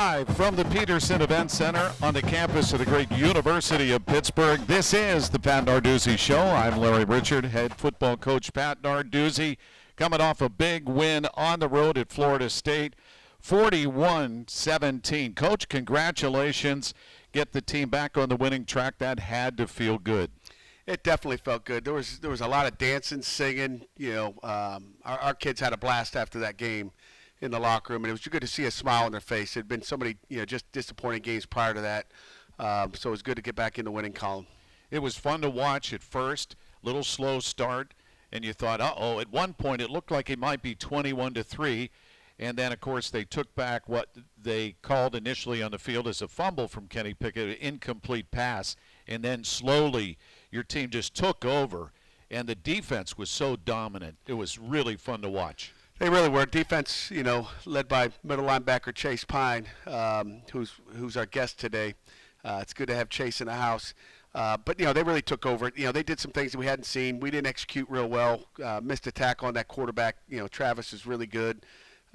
Live from the Peterson Event Center on the campus of the great University of Pittsburgh, this is the Pat Narduzzi Show. I'm Larry Richard, head football coach Pat Narduzzi, coming off a big win on the road at Florida State, 41-17. Coach, congratulations. Get the team back on the winning track. That had to feel good. It definitely felt good. There was a lot of dancing, singing. Our kids had a blast after that game in the locker room, and it was good to see a smile on their face. It had been so many, just disappointing games prior to that, so it was good to get back in the winning column. It was fun to watch at first, little slow start, and you thought, uh-oh. At one point, it looked like it might be 21-3, and then, of course, they took back what they called initially on the field as a fumble from Kenny Pickett, an incomplete pass, and then slowly your team just took over, and the defense was so dominant. It was really fun to watch. They really were. Defense, led by middle linebacker Chase Pine, who's our guest today. It's good to have Chase in the house. But they really took over. They did some things that we hadn't seen. We didn't execute real well. Missed a tackle on that quarterback. Travis is really good.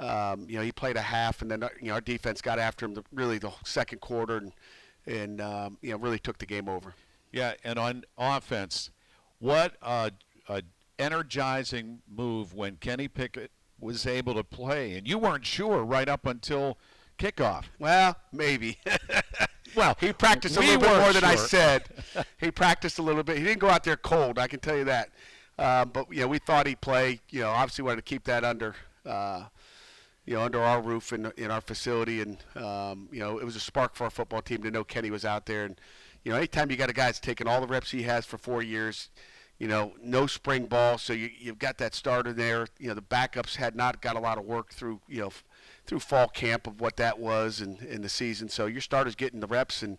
He played a half, and then our defense got after him the second quarter, and really took the game over. Yeah, and on offense, what a energizing move when Kenny Pickett was able to play, and you weren't sure right up until kickoff. Well, maybe. Well, he practiced a little bit more than I said. He practiced a little bit. He didn't go out there cold, I can tell you that. But we thought he'd play. Obviously wanted to keep that under our roof in our facility, and it was a spark for our football team to know Kenny was out there. And anytime you got a guy that's taken all the reps he has for 4 years. No spring ball, so you've got that starter there. The backups had not got a lot of work through fall camp of what that was in the season. So your starter's getting the reps, and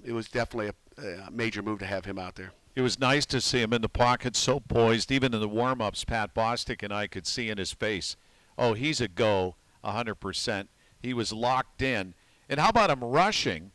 it was definitely a major move to have him out there. It was nice to see him in the pocket, so poised. Even in the warm-ups, Pat Bostic and I could see in his face, oh, he's a go, 100%. He was locked in. And how about him rushing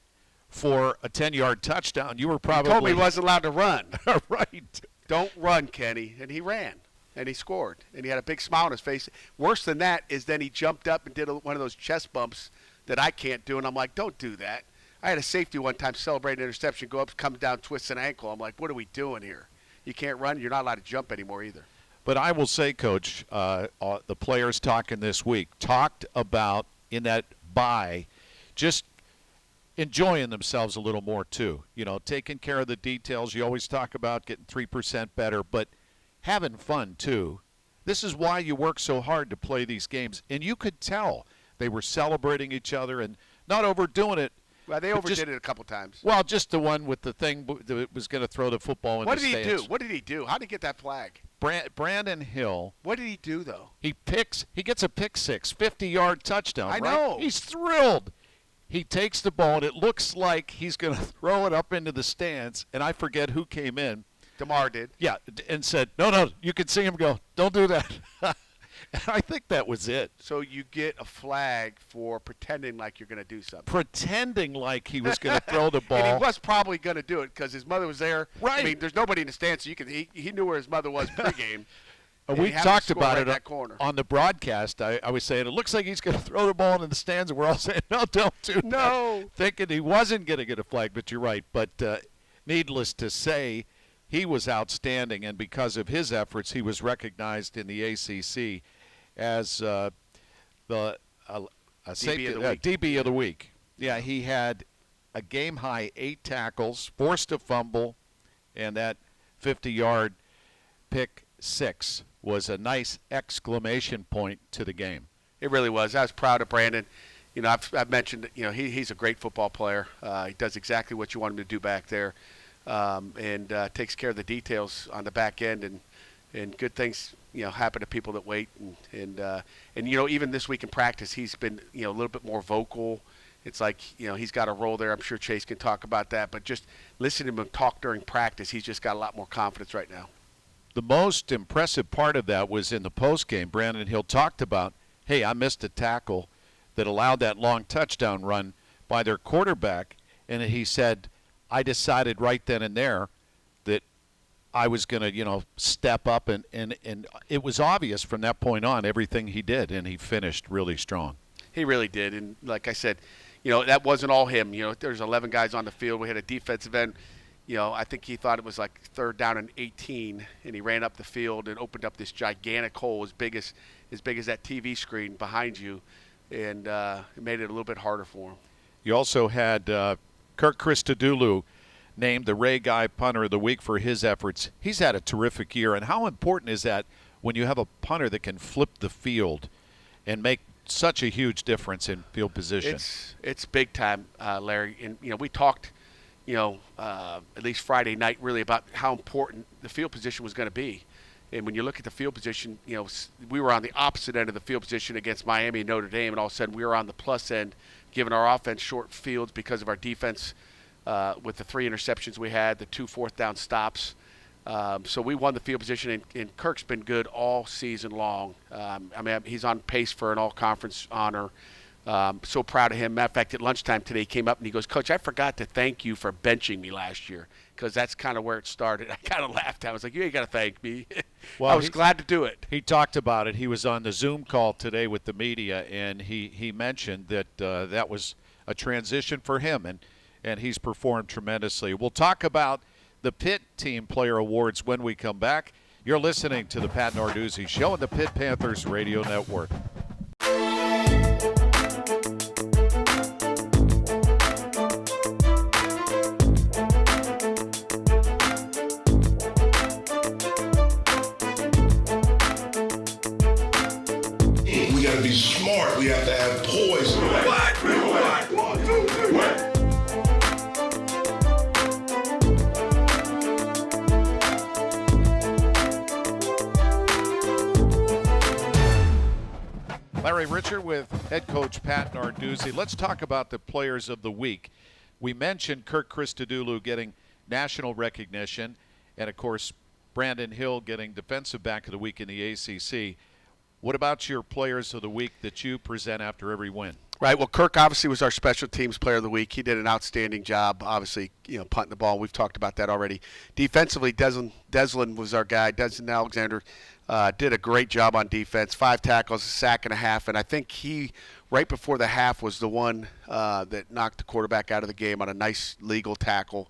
for a 10-yard touchdown? You were probably... He told me he wasn't allowed to run. Right. Don't run, Kenny. And he ran, and he scored. And he had a big smile on his face. Worse than that is then he jumped up and did one of those chest bumps that I can't do, and I'm like, don't do that. I had a safety one time celebrate an interception, go up, come down, twist an ankle. I'm like, what are we doing here? You can't run. You're not allowed to jump anymore either. But I will say, Coach, the players talking this week talked about in that bye just enjoying themselves a little more too. Taking care of the details. You always talk about getting 3% better, but having fun too. This is why you work so hard to play these games. And you could tell they were celebrating each other and not overdoing it. Well, they overdid it a couple times. Well, just the one with the thing that was going to throw the football in the stands. What did he do? How did he get that flag? Brandon Hill. What did he do, though? He gets a pick six, 50-yard touchdown. I know. He's thrilled. He takes the ball, and it looks like he's going to throw it up into the stands, and I forget who came in. DeMar did. Yeah, and said, no, you could see him go, don't do that. I think that was it. So you get a flag for pretending like you're going to do something. Pretending like he was going to throw the ball. And he was probably going to do it because his mother was there. Right. I mean, there's nobody in the stands, so he knew where his mother was pregame. We talked about it on the broadcast. I was saying, it looks like he's going to throw the ball into the stands, and we're all saying, no, don't do that. No. Thinking he wasn't going to get a flag, but you're right. But needless to say, he was outstanding, and because of his efforts, he was recognized in the ACC as the DB of the week. Yeah, he had a game-high 8 tackles, forced a fumble, and that 50-yard pick 6 was a nice exclamation point to the game. It really was. I was proud of Brandon. I've mentioned, he's a great football player. He does exactly what you want him to do back there, and takes care of the details on the back end, and good things happen to people that wait, and even this week in practice he's been a little bit more vocal. It's like he's got a role there. I'm sure Chase can talk about that, but just listening to him talk during practice, he's just got a lot more confidence right now. The most impressive part of that was in the postgame. Brandon Hill talked about, hey, I missed a tackle that allowed that long touchdown run by their quarterback, and he said, I decided right then and there that I was going to, step up, and it was obvious from that point on everything he did, and he finished really strong. He really did, and like I said, that wasn't all him. There's 11 guys on the field. We had a defensive end. I think he thought it was like 3rd down and 18, and he ran up the field and opened up this gigantic hole as big as that TV screen behind you, and it made it a little bit harder for him. You also had Kirk Christodoulou named the Ray Guy Punter of the Week for his efforts. He's had a terrific year, and how important is that when you have a punter that can flip the field and make such a huge difference in field position? It's big time, Larry. And we talked, at least Friday night, really about how important the field position was going to be. And when you look at the field position, we were on the opposite end of the field position against Miami and Notre Dame, and all of a sudden we were on the plus end, giving our offense short fields because of our defense with the 3 interceptions we had, the 2 4th down stops. So we won the field position, and Kirk's been good all season long. He's on pace for an all-conference honor. So proud of him. Matter of fact, at lunchtime today, he came up and he goes, "Coach, I forgot to thank you for benching me last year," because that's kind of where it started. I kind of laughed. I was like, "You ain't got to thank me." Well, I was glad to do it. He talked about it. He was on the Zoom call today with the media, and he mentioned that that was a transition for him, and he's performed tremendously. We'll talk about the Pitt Team Player Awards when we come back. You're listening to the Pat Narduzzi Show on the Pitt Panthers Radio Network. We got to be smart. We have to have poise. Larry Richer with head coach Pat Narduzzi. Let's talk about the players of the week. We mentioned Kirk Christodoulou getting national recognition, and of course Brandon Hill getting defensive back of the week in the ACC. What about your players of the week that you present after every win? Right. Well, Kirk obviously was our special teams player of the week. He did an outstanding job, obviously, punting the ball. We've talked about that already. Defensively, Deslin was our guy. Desmond Alexander did a great job on defense. 5 tackles, a sack and a half. And I think he, right before the half, was the one that knocked the quarterback out of the game on a nice legal tackle.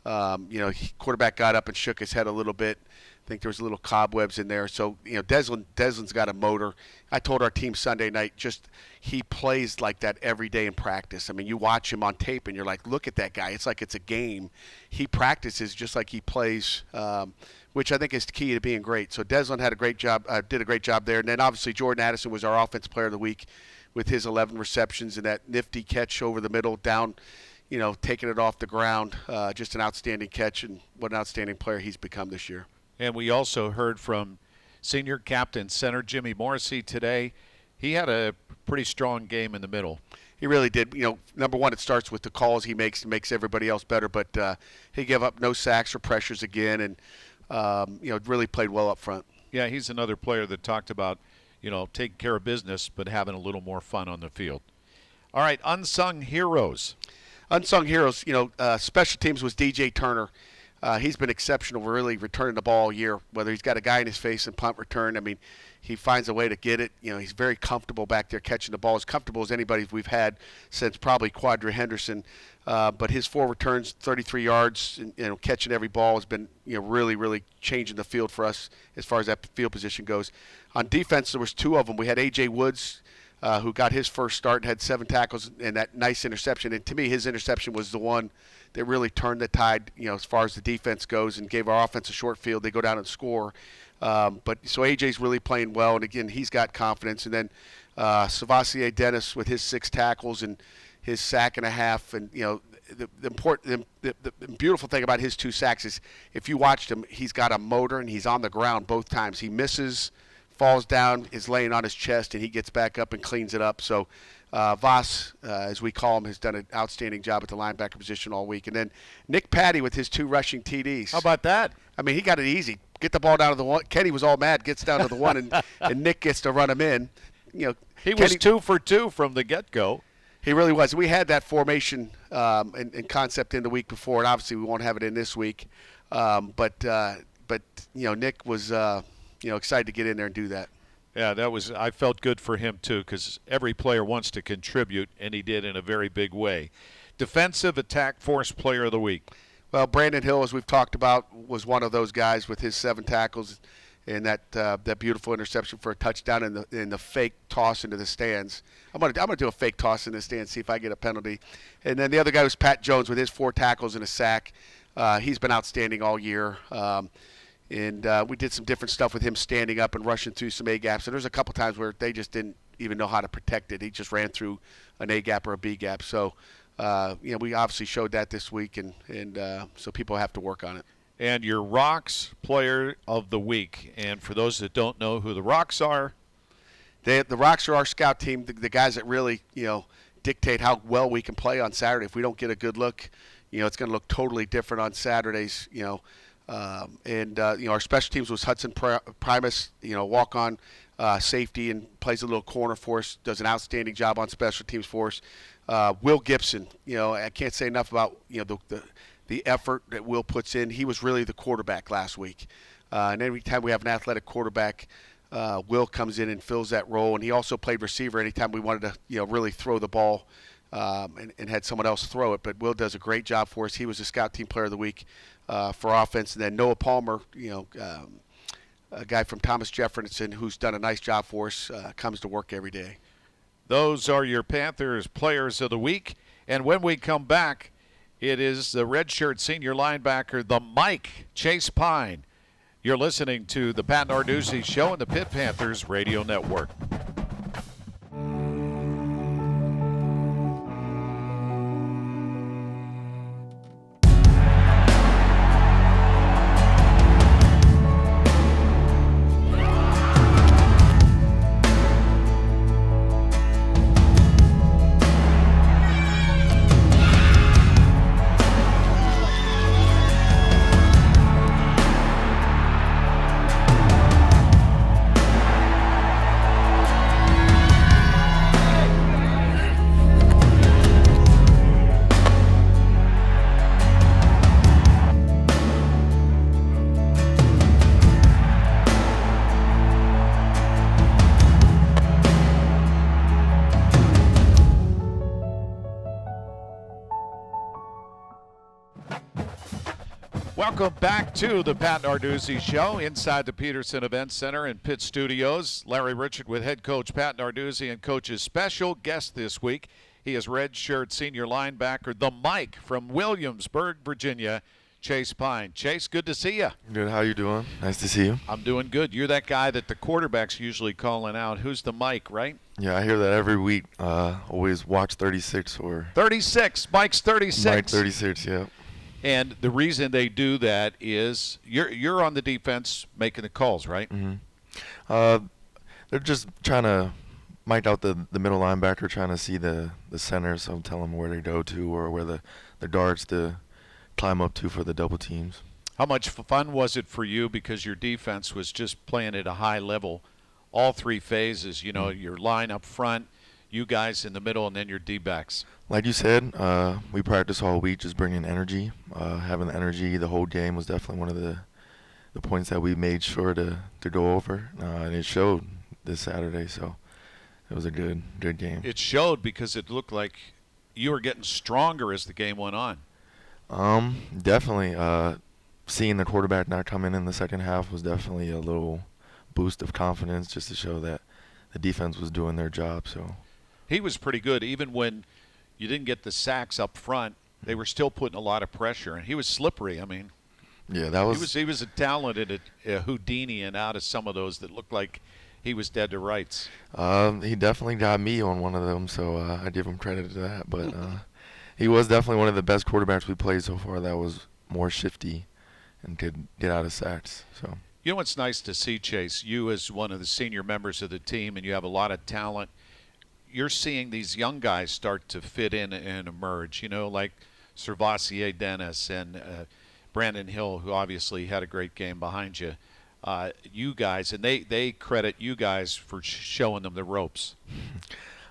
Quarterback got up and shook his head a little bit. I think there was a little cobwebs in there. So, Deslin's got a motor. I told our team Sunday night, he plays like that every day in practice. I mean, you watch him on tape and you're like, look at that guy. It's like it's a game. He practices just like he plays, which I think is the key to being great. So Deslin had a great job, did a great job there. And then obviously Jordan Addison was our offensive player of the week with his 11 receptions and that nifty catch over the middle down, taking it off the ground. Just an outstanding catch, and what an outstanding player he's become this year. And we also heard from senior captain center Jimmy Morrissey today. He had a pretty strong game in the middle. He really did. Number one, it starts with the calls he makes and makes everybody else better. But he gave up no sacks or pressures again, and really played well up front. Yeah, he's another player that talked about taking care of business but having a little more fun on the field. All right, unsung heroes. Unsung heroes. Special teams was DJ Turner. He's been exceptional, really returning the ball all year, whether he's got a guy in his face and punt return. I mean, he finds a way to get it. He's very comfortable back there catching the ball, as comfortable as anybody we've had since probably Quadri Henderson. But his 4 returns, 33 yards, and catching every ball has been really, really changing the field for us as far as that field position goes. On defense, there was 2 of them. We had A.J. Woods, who got his first start and had 7 tackles and that nice interception. And to me, his interception was the one that really turned the tide, as far as the defense goes, and gave our offense a short field. They go down and score. But so AJ's really playing well, and again, he's got confidence. And then Savasier Dennis with his 6 tackles and his sack and a half. And the beautiful thing about his 2 sacks is if you watched him, he's got a motor and he's on the ground both times. He misses, falls down, is laying on his chest, and he gets back up and cleans it up. So Voss, as we call him, has done an outstanding job at the linebacker position all week. And then Nick Patty with his 2 rushing TDs. How about that? I mean, he got it easy. Get the ball down to the 1. Kenny was all mad, gets down to the 1, and Nick gets to run him in. He was 2 for 2 from the get-go. He really was. We had that formation and concept in the week before, and obviously we won't have it in this week. But Nick was excited to get in there and do that. Yeah, I felt good for him too, because every player wants to contribute, and he did in a very big way. Defensive attack force player of the week. Well, Brandon Hill, as we've talked about, was one of those guys with his 7 tackles and that beautiful interception for a touchdown and the fake toss into the stands. I'm gonna do a fake toss in the stands, see if I get a penalty. And then the other guy was Pat Jones with his 4 tackles and a sack. He's been outstanding all year. And we did some different stuff with him standing up and rushing through some A gaps. And there's a couple times where they just didn't even know how to protect it. He just ran through an A gap or a B gap. So, we obviously showed that this week, and so people have to work on it. And your Rocks player of the week. And for those that don't know who the Rocks are, the Rocks are our scout team, the guys that really, dictate how well we can play on Saturday. If we don't get a good look, it's going to look totally different on Saturdays, our special teams was Hudson Primus, walk on safety and plays a little corner for us, does an outstanding job on special teams for us. Will Gibson, I can't say enough about, the effort that Will puts in. He was really the quarterback last week. And every time we have an athletic quarterback, Will comes in and fills that role. And he also played receiver anytime we wanted to, really throw the ball and had someone else throw it. But Will does a great job for us. He was the scout team player of the week for offense. And then Noah Palmer, a guy from Thomas Jefferson who's done a nice job for us, comes to work every day. Those are your Panthers players of the week. And when we come back, it is the redshirt senior linebacker, the Mike, Chase Pine. You're listening to the Pat Narduzzi Show on the Pitt Panthers Radio Network. Welcome back to the Pat Narduzzi Show inside the Peterson Event Center in Pitt Studios. Larry Richard with head coach Pat Narduzzi and coach's special guest this week. He is redshirt senior linebacker, the Mike from Williamsburg, Virginia, Chase Pine. Chase, good to see you. Good. How you doing? Nice to see you. I'm doing good. You're that guy that the quarterback's usually calling out. Who's the Mike, right? Yeah, I hear that every week. Always watch 36 or 36. Mike's 36. Mike 36. Yeah. And the reason they do that is you're on the defense making the calls, right? Mm-hmm. They're just trying to mic out the middle linebacker, trying to see the center, so tell them where to go to or where the darts to climb up to for the double teams. How much fun was it for you, because your defense was just playing at a high level, all 3 phases, your line up front, you guys in the middle, and then your D-backs? Like you said, we practiced all week just bringing energy. Having the energy the whole game was definitely one of the points that we made sure to go over, and it showed this Saturday, so it was a good game. It showed because it looked like you were getting stronger as the game went on. Definitely. Seeing the quarterback not come in the second half was definitely a little boost of confidence, just to show that the defense was doing their job. So he was pretty good. Even when you didn't get the sacks up front, they were still putting a lot of pressure, and he was slippery. I mean, yeah, that was he was a talented Houdini, and out of some of those that looked like he was dead to rights. He definitely got me on one of them, so I give him credit to that. But he was definitely one of the best quarterbacks we played so far. That was more shifty and could get out of sacks. So you know what's nice to see, Chase? You as one of the senior members of the team, and you have a lot of talent. You're seeing these young guys start to fit in and emerge, like Servassier Dennis and Brandon Hill, who obviously had a great game behind you. You guys, and they credit you guys for showing them the ropes.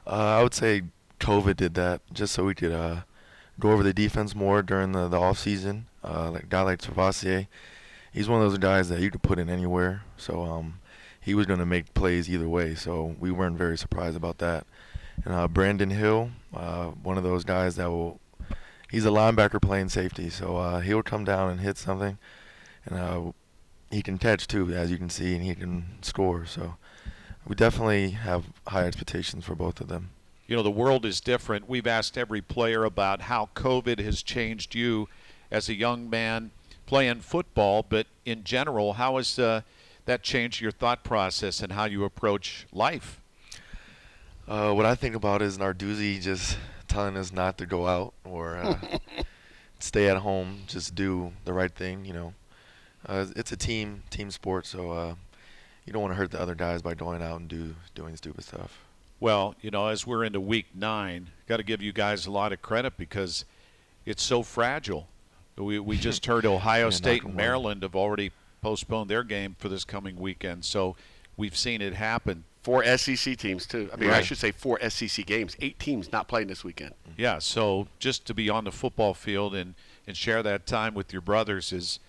I would say COVID did that just so we could go over the defense more during the off season. Like a guy like Servassier, he's one of those guys that you could put in anywhere. So he was going to make plays either way, so we weren't very surprised about that. And Brandon Hill, one of those guys he's a linebacker playing safety, so he'll come down and hit something, and he can catch too, as you can see, and he can score. So we definitely have high expectations for both of them. You know, the world is different. We've asked every player about how COVID has changed you as a young man playing football, but in general, how has that changed your thought process and how you approach life? What I think about is Narduzzi just telling us not to go out or stay at home, just do the right thing, you know. It's a team sport, so you don't want to hurt the other guys by going out and doing stupid stuff. Well, you know, as we're into week 9, got to give you guys a lot of credit because it's so fragile. We just heard Ohio State and Maryland have already postponed their game for this coming weekend, so we've seen it happen. 4 SEC teams, too. I mean, Right. I should say 4 SEC games. 8 teams not playing this weekend. Yeah, so just to be on the football field and share that time with your brothers is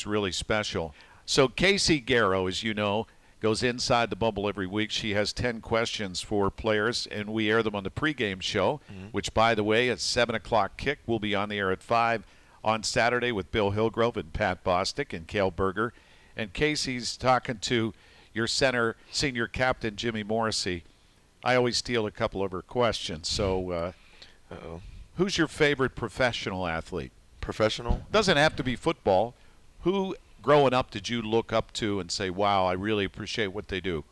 really special. So Casey Garrow, as you know, goes inside the bubble every week. She has 10 questions for players, and we air them on the pregame show, which, by the way, at 7 o'clock kick. We'll be on the air at 5 on Saturday with Bill Hillgrove and Pat Bostic and Cale Berger. And Casey's talking to your center, senior captain, Jimmy Morrissey. I always steal a couple of her questions. So who's your favorite professional athlete? Professional? Doesn't have to be football. Who, growing up, did you look up to and say, wow, I really appreciate what they do?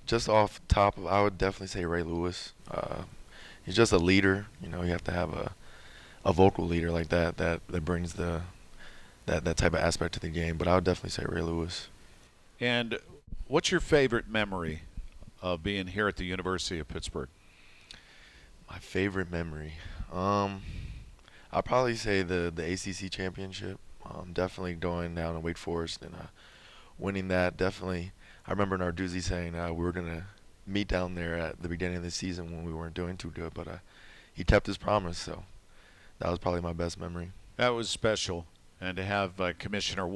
Just off top, I would definitely say Ray Lewis. He's just a leader. You know, you have to have a vocal leader like that brings that type of aspect to the game. But I would definitely say Ray Lewis. And what's your favorite memory of being here at the University of Pittsburgh? My favorite memory? I'll probably say the ACC championship. Definitely going down to Wake Forest and winning that. Definitely, I remember Narduzzi saying we were going to meet down there at the beginning of the season when we weren't doing too good, but he kept his promise, so that was probably my best memory. That was special. And to have Commissioner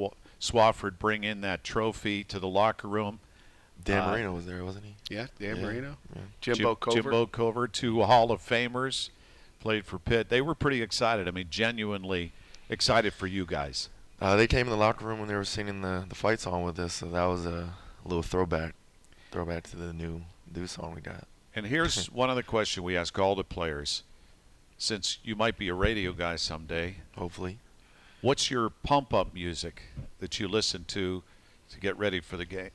Swafford bring in that trophy to the locker room. Dan Marino was there, wasn't he? Yeah, Dan Marino. Yeah. Jimbo Covert, 2 Hall of Famers, played for Pitt. They were pretty excited. I mean, genuinely excited for you guys. They came in the locker room when they were singing the fight song with us, so that was a little throwback to the new song we got. And here's one other question we ask all the players. Since you might be a radio guy someday, Hopefully. what's your pump-up music that you listen to get ready for the game?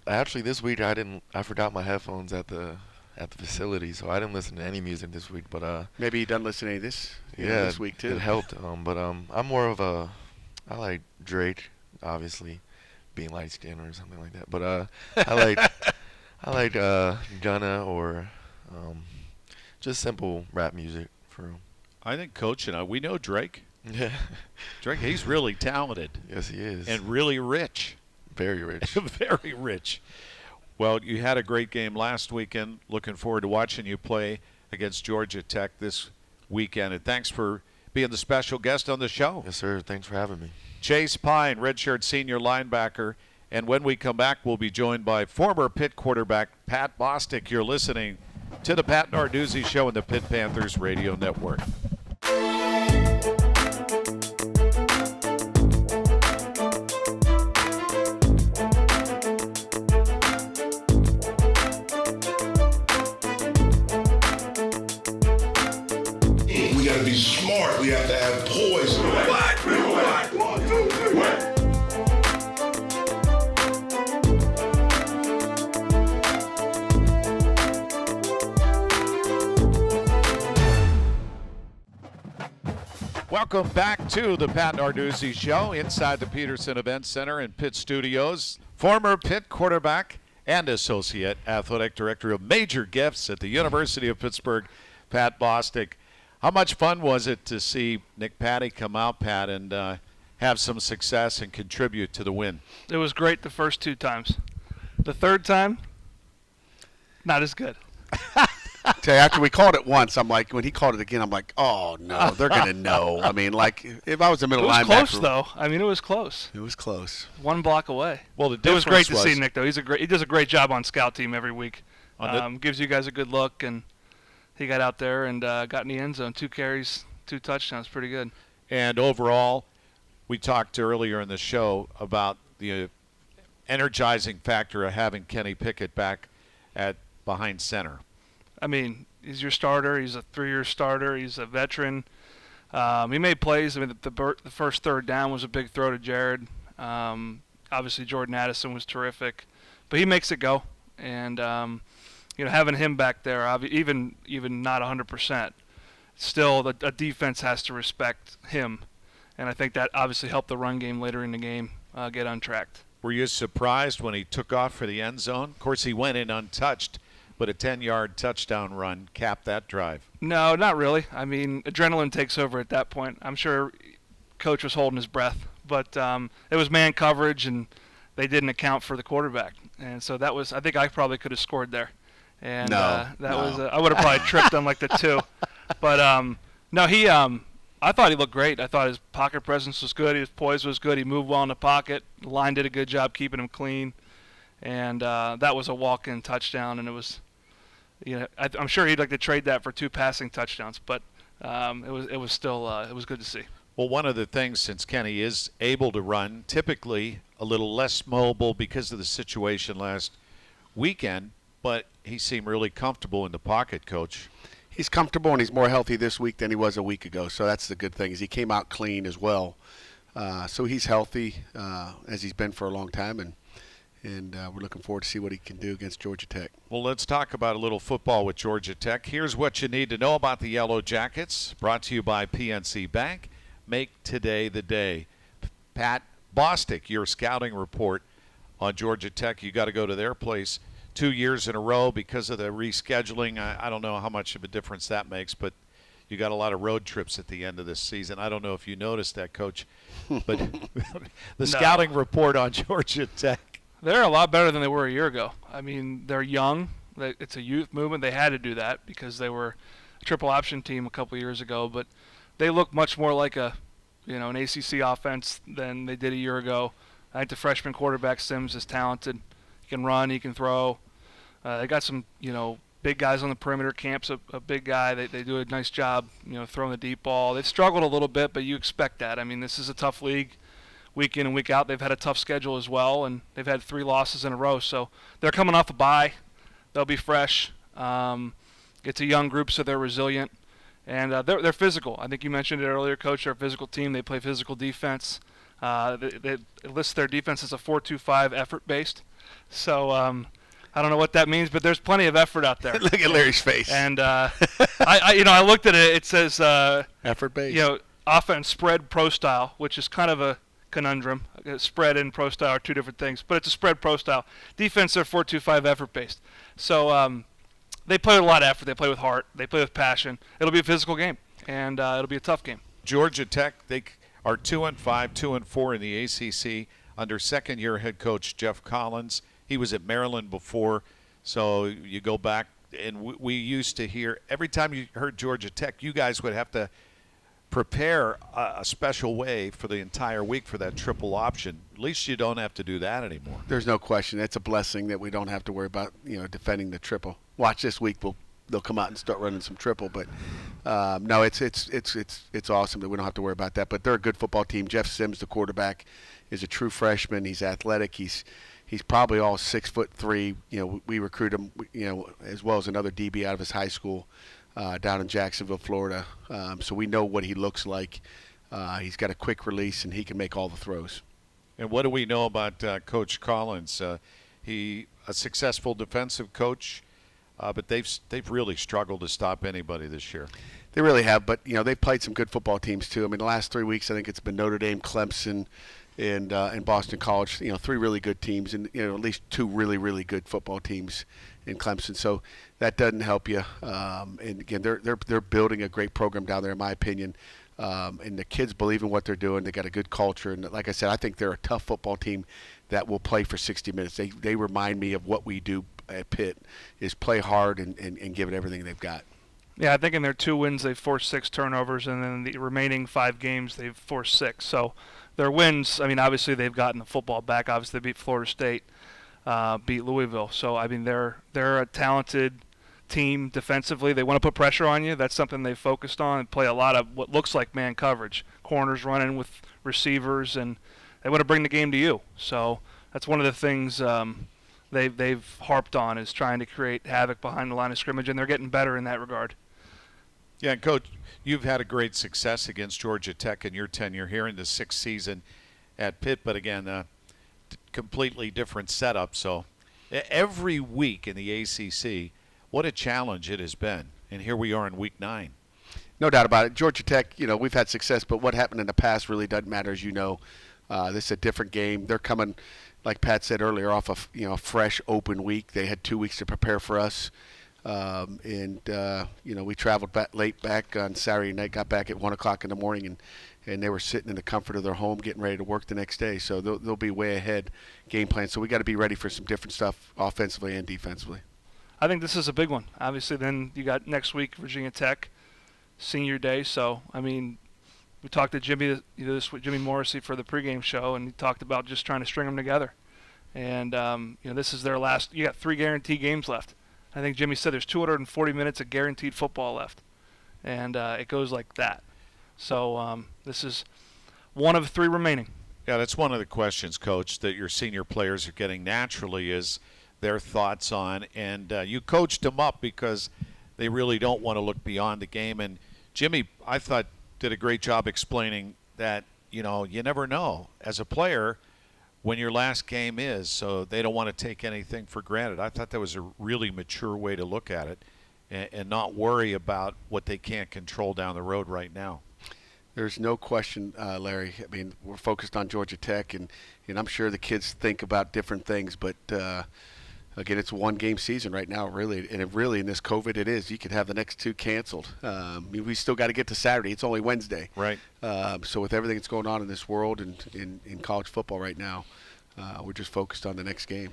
Actually, this week I forgot my headphones at the facility, so I didn't listen to any music this week. But Maybe you done listening to this this week, too. It helped. But I'm more of I like Drake, obviously, being light-skinned or something like that. But I like Gunna or just simple rap music for him. I think Coach and I, we know Drake. Yeah. Drake, he's really talented. Yes, he is. And really rich. Very rich. Very rich. Well, you had a great game last weekend. Looking forward to watching you play against Georgia Tech this weekend. And thanks for being the special guest on the show. Yes, sir. Thanks for having me. Chase Pine, redshirt senior linebacker. And when we come back, we'll be joined by former Pitt quarterback Pat Bostic. You're listening to the Pat Narduzzi Show on the Pitt Panthers Radio Network. We got to be smart. We have to have poise. What? 1, 2, 3, what? Welcome back to the Pat Narduzzi Show inside the Peterson Event Center in Pitt Studios. Former Pitt quarterback and associate athletic director of major gifts at the University of Pittsburgh, Pat Bostic. How much fun was it to see Nick Patty come out, Pat, and have some success and contribute to the win? It was great the first 2 times. The third time, not as good. Tell you, after we called it once, I'm like, when he called it again, I'm like, oh no, they're gonna know. I mean, like if I was a middle linebacker, it was close though. I mean, it was close. It was close. 1 block away. Well, it was great to see Nick though. He does a great job on scout team every week. Gives you guys a good look, and he got out there and got in the end zone. 2 carries, 2 touchdowns, pretty good. And overall, we talked earlier in the show about the energizing factor of having Kenny Pickett back at behind center. I mean, he's your starter. He's a 3-year starter. He's a veteran. He made plays. I mean, the first third down was a big throw to Jared. Obviously, Jordan Addison was terrific, but he makes it go. And having him back there, even not 100%, still a defense has to respect him. And I think that obviously helped the run game later in the game get untracked. Were you surprised when he took off for the end zone? Of course, he went in untouched, but a 10-yard touchdown run capped that drive. No, not really. I mean, adrenaline takes over at that point. I'm sure Coach was holding his breath, but it was man coverage, and they didn't account for the quarterback. And so that was – I think I probably could have scored there. And I would have probably tripped on like the 2. But, no, I thought he looked great. I thought his pocket presence was good. His poise was good. He moved well in the pocket. The line did a good job keeping him clean. And that was a walk-in touchdown, and it was – I'm sure he'd like to trade that for 2 passing touchdowns, but it was still it was good to see. Well, one of the things, since Kenny is able to run, typically a little less mobile because of the situation last weekend, but he seemed really comfortable in the pocket, Coach. He's comfortable, and he's more healthy this week than he was a week ago, so that's the good thing. Is he came out clean as well. So he's healthy, as he's been for a long time, and we're looking forward to see what he can do against Georgia Tech. Well, let's talk about a little football with Georgia Tech. Here's what you need to know about the Yellow Jackets, brought to you by PNC Bank. Make today the day. Pat Bostic, your scouting report on Georgia Tech. You got to go to their place 2 years in a row because of the rescheduling. I don't know how much of a difference that makes, but you got a lot of road trips at the end of this season. I don't know if you noticed that, Coach, but the scouting report on Georgia Tech. They're a lot better than they were a year ago. I mean, they're young. It's a youth movement. They had to do that because they were a triple option team a couple years ago. But they look much more like an ACC offense than they did a year ago. I think the freshman quarterback Sims is talented. He can run. He can throw. They got some big guys on the perimeter. Camp's a big guy. They do a nice job throwing the deep ball. They've struggled a little bit, but you expect that. I mean, this is a tough league. Week in and week out, they've had a tough schedule as well, and they've had 3 losses in a row. So they're coming off a bye. They'll be fresh. It's a young group, so they're resilient. And they're physical. I think you mentioned it earlier, Coach. They're a physical team. They play physical defense. They list their defense as a 4-2-5 effort-based. So I don't know what that means, but there's plenty of effort out there. Look at Larry's face. And I looked at it. It says effort-based. Offense spread pro style, which is kind of a conundrum. Spread and pro style are 2 different things, but it's a spread pro style. Defense, they're 4-2-5 effort based. So they play with a lot of effort. They play with heart. They play with passion. It'll be a physical game, and it'll be a tough game. Georgia Tech, they are 2-5, 2-4 in the ACC under second-year head coach Jeff Collins. He was at Maryland before, so you go back, and we used to hear every time you heard Georgia Tech, you guys would have to prepare a special way for the entire week for that triple option. At least you don't have to do that anymore. There's no question. It's a blessing that we don't have to worry about defending the triple. Watch this week. They'll come out and start running some triple. But no, it's awesome that we don't have to worry about that. But they're a good football team. Jeff Sims, the quarterback, is a true freshman. He's athletic. He's probably all 6'3". We recruit him. As well as another DB out of his high school. Down in Jacksonville, Florida. So we know what he looks like. He's got a quick release, and he can make all the throws. And what do we know about Coach Collins? He a successful defensive coach, but they've really struggled to stop anybody this year. They really have, but they've played some good football teams too. I mean, the last 3 weeks, I think it's been Notre Dame, Clemson, and Boston College. 3 really good teams, and at least 2 really, really good football teams in Clemson. So that doesn't help you. And again, they're building a great program down there, in my opinion. And the kids believe in what they're doing. They got a good culture, and like I said, I think they're a tough football team that will play for 60 minutes. They remind me of what we do at Pitt is play hard and give it everything they've got. Yeah, I think in their 2 wins they've forced 6 turnovers, and then the remaining 5 games they've forced 6. So their wins, I mean, obviously they've gotten the football back. Obviously they beat Florida State, beat Louisville. So I mean they're a talented team defensively. They want to put pressure on you. That's something they've focused on, and play a lot of what looks like man coverage, corners running with receivers, and they want to bring the game to you. So that's one of the things they've harped on, is trying to create havoc behind the line of scrimmage, and they're getting better in that regard. Yeah, and Coach, you've had a great success against Georgia Tech in your tenure here in the 6th season at Pitt, but again, completely different setup. So every week in the ACC, what a challenge it has been. And here we are in week 9. No doubt about it. Georgia Tech, we've had success, but what happened in the past really doesn't matter, as you know. This is a different game. They're coming, like Pat said earlier, off of a fresh open week. They had 2 weeks to prepare for us. We traveled late back on Saturday night, got back at 1 o'clock in the morning, and they were sitting in the comfort of their home getting ready to work the next day. So they'll be way ahead game plan. So we got to be ready for some different stuff offensively and defensively. I think this is a big one. Obviously, then you got next week Virginia Tech, senior day. So, I mean, we talked to Jimmy Jimmy Morrissey for the pregame show, and he talked about just trying to string them together. And, this is their last – you got 3 guaranteed games left. I think Jimmy said there's 240 minutes of guaranteed football left, and it goes like that. So this is one of 3 remaining. Yeah, that's one of the questions, Coach, that your senior players are getting naturally, is their thoughts on. And you coached them up because they really don't want to look beyond the game. And Jimmy, I thought, did a great job explaining that, you never know as a player when your last game is, so they don't want to take anything for granted. I thought that was a really mature way to look at it and not worry about what they can't control down the road right now. There's no question, Larry. I mean, we're focused on Georgia Tech, and I'm sure the kids think about different things, but again, it's a 1-game season right now, really, and really in this COVID it is. You could have the next 2 canceled. We still got to get to Saturday. It's only Wednesday. Right. So with everything that's going on in this world and in college football right now, we're just focused on the next game.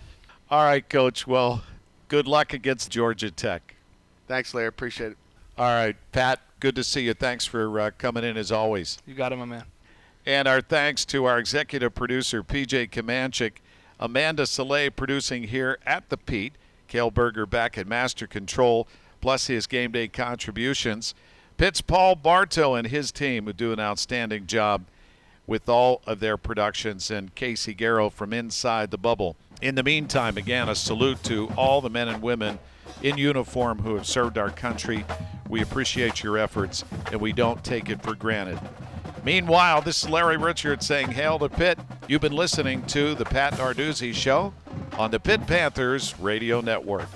All right, Coach. Well, good luck against Georgia Tech. Thanks, Larry. Appreciate it. All right, Pat, good to see you. Thanks for coming in as always. You got it, my man. And our thanks to our executive producer, PJ Kamanchik, Amanda Soleil producing here at the Pete, Cale Berger back at Master Control, plus his game day contributions. Pitt's Paul Bartow and his team who do an outstanding job with all of their productions, and Casey Garrow from inside the bubble. In the meantime, again, a salute to all the men and women in uniform who have served our country. We appreciate your efforts, and we don't take it for granted. Meanwhile, this is Larry Richards saying hail to Pitt. You've been listening to the Pat Narduzzi Show on the Pitt Panthers Radio Network.